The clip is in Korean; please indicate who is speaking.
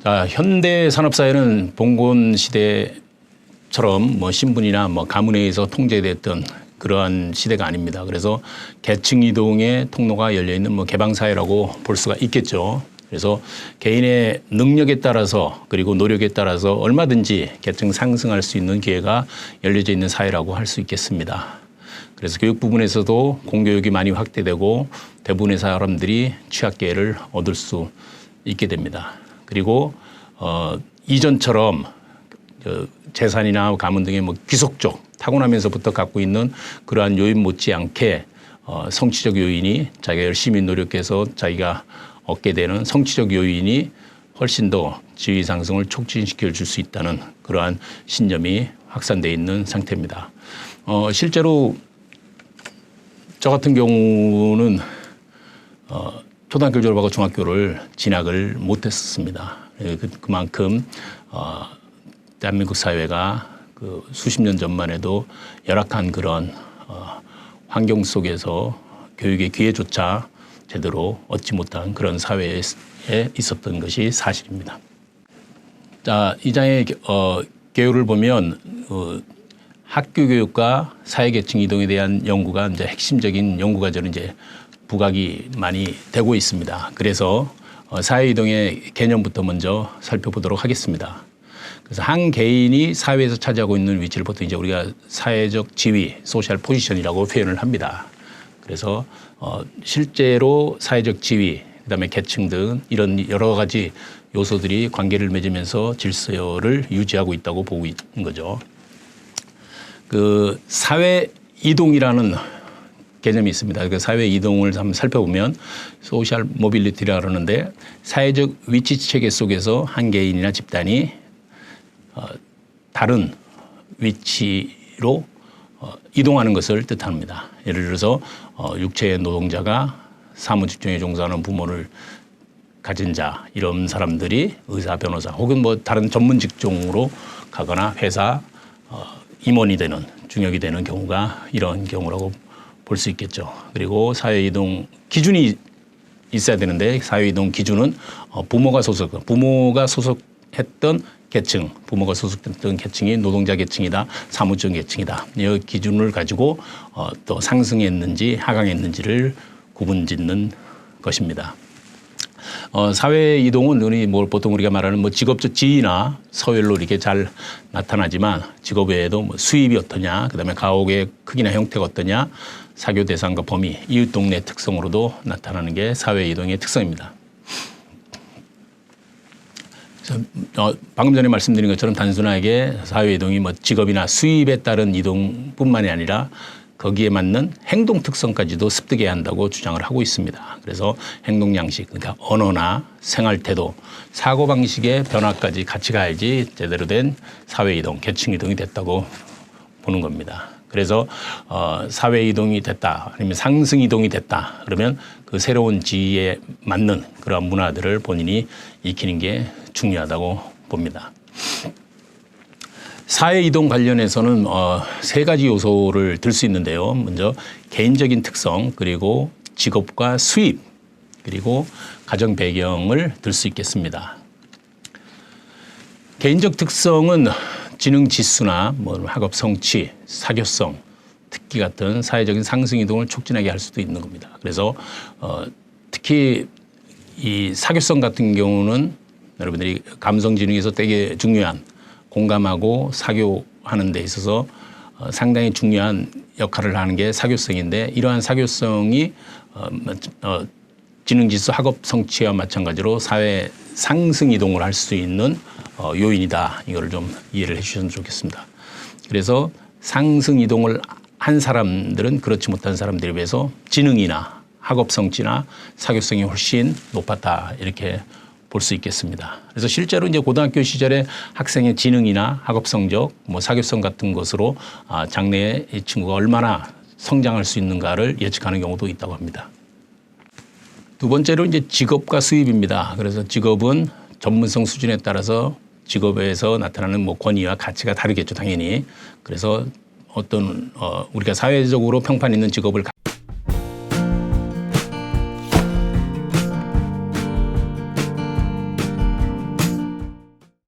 Speaker 1: 자, 현대 산업사회는 봉건 시대처럼 뭐 신분이나 뭐 가문에 의해서 통제됐던 그러한 시대가 아닙니다. 그래서 계층 이동의 통로가 열려 있는 뭐 개방사회라고 볼 수가 있겠죠. 그래서 개인의 능력에 따라서 그리고 노력에 따라서 얼마든지 계층 상승할 수 있는 기회가 열려져 있는 사회라고 할 수 있겠습니다. 그래서 교육 부분에서도 공교육이 많이 확대되고 대부분의 사람들이 취학 기회를 얻을 수 있게 됩니다. 그리고 이전처럼 재산이나 가문 등의 뭐 귀속적 타고나면서부터 갖고 있는 그러한 요인 못지않게 성취적 요인이 자기가 열심히 노력해서 자기가 얻게 되는 성취적 요인이 훨씬 더 지위 상승을 촉진시켜 줄 수 있다는 그러한 신념이 확산되어 있는 상태입니다. 실제로 저 같은 경우는 초등학교 졸업하고 중학교를 진학을 못했습니다. 그만큼 대한민국 사회가 그 수십 년 전만 해도 열악한 그런 환경 속에서 교육의 기회조차 제대로 얻지 못한 그런 사회에 있었던 것이 사실입니다. 자, 이 장의 개요를 보면 학교 교육과 사회계층 이동에 대한 연구가 이제 핵심적인 연구 과제로 이제 부각이 많이 되고 있습니다. 그래서 사회 이동의 개념부터 먼저 살펴보도록 하겠습니다. 그래서 한 개인이 사회에서 차지하고 있는 위치를 보통 이제 우리가 사회적 지위, 소셜 포지션이라고 표현을 합니다. 그래서 실제로 사회적 지위, 그다음에 계층 등 이런 여러 가지 요소들이 관계를 맺으면서 질서를 유지하고 있다고 보고 있는 거죠. 그 사회 이동이라는 개념이 있습니다. 그 사회 이동을 한번 살펴보면 소셜 모빌리티라 그러는데 사회적 위치 체계 속에서 한 개인이나 집단이 다른 위치로 이동하는 것을 뜻합니다. 예를 들어서 육체의 노동자가 사무직종에 종사하는 부모를 가진 자 이런 사람들이 의사, 변호사 혹은 뭐 다른 전문 직종으로 가거나 회사 임원이 되는 중역이 되는 경우가 이런 경우라고 볼 수 있겠죠. 그리고 사회이동 기준이 있어야 되는데 사회이동 기준은 부모가 소속했던 계층, 부모가 소속했던 계층이 노동자 계층이다, 사무직 계층이다. 이 기준을 가지고 또 상승했는지 하강했는지를 구분짓는 것입니다. 사회 이동은 보통 우리가 말하는 뭐 직업적 지위나 서열로 이렇게 잘 나타나지만 직업 외에도 뭐 수입이 어떠냐, 그다음에 가옥의 크기나 형태가 어떠냐, 사교 대상과 범위, 이웃 동네 특성으로도 나타나는 게 사회 이동의 특성입니다. 방금 전에 말씀드린 것처럼 단순하게 사회 이동이 뭐 직업이나 수입에 따른 이동뿐만이 아니라 거기에 맞는 행동 특성까지도 습득해야 한다고 주장을 하고 있습니다. 그래서 행동 양식, 그러니까 언어나 생활 태도, 사고 방식의 변화까지 같이 가야지 제대로 된 사회 이동, 계층 이동이 됐다고 보는 겁니다. 그래서 사회 이동이 됐다, 아니면 상승 이동이 됐다 그러면 그 새로운 지위에 맞는 그런 문화들을 본인이 익히는 게 중요하다고 봅니다. 사회 이동 관련해서는 세 가지 요소를 들 수 있는데요. 먼저 개인적인 특성, 그리고 직업과 수입, 그리고 가정 배경을 들 수 있겠습니다. 개인적 특성은 지능 지수나 뭐 학업 성취, 사교성, 특기 같은 사회적인 상승 이동을 촉진하게 할 수도 있는 겁니다. 그래서 특히 이 사교성 같은 경우는 여러분들이 감성 지능에서 되게 중요한 공감하고 사교하는 데 있어서 상당히 중요한 역할을 하는 게 사교성인데 이러한 사교성이 지능지수 학업 성취와 마찬가지로 사회 상승 이동을 할 수 있는 요인이다. 이거를 좀 이해를 해 주셨으면 좋겠습니다. 그래서 상승 이동을 한 사람들은 그렇지 못한 사람들에 비해서 지능이나 학업 성취나 사교성이 훨씬 높았다. 이렇게 볼 수 있겠습니다. 그래서 실제로 이제 고등학교 시절에 학생의 지능이나 학업 성적, 뭐 사교성 같은 것으로 장래에 이 친구가 얼마나 성장할 수 있는가를 예측하는 경우도 있다고 합니다. 두 번째로 이제 직업과 수입입니다. 그래서 직업은 전문성 수준에 따라서 직업에서 나타나는 뭐 권위와 가치가 다르겠죠, 당연히. 그래서 어떤 우리가 사회적으로 평판 있는 직업을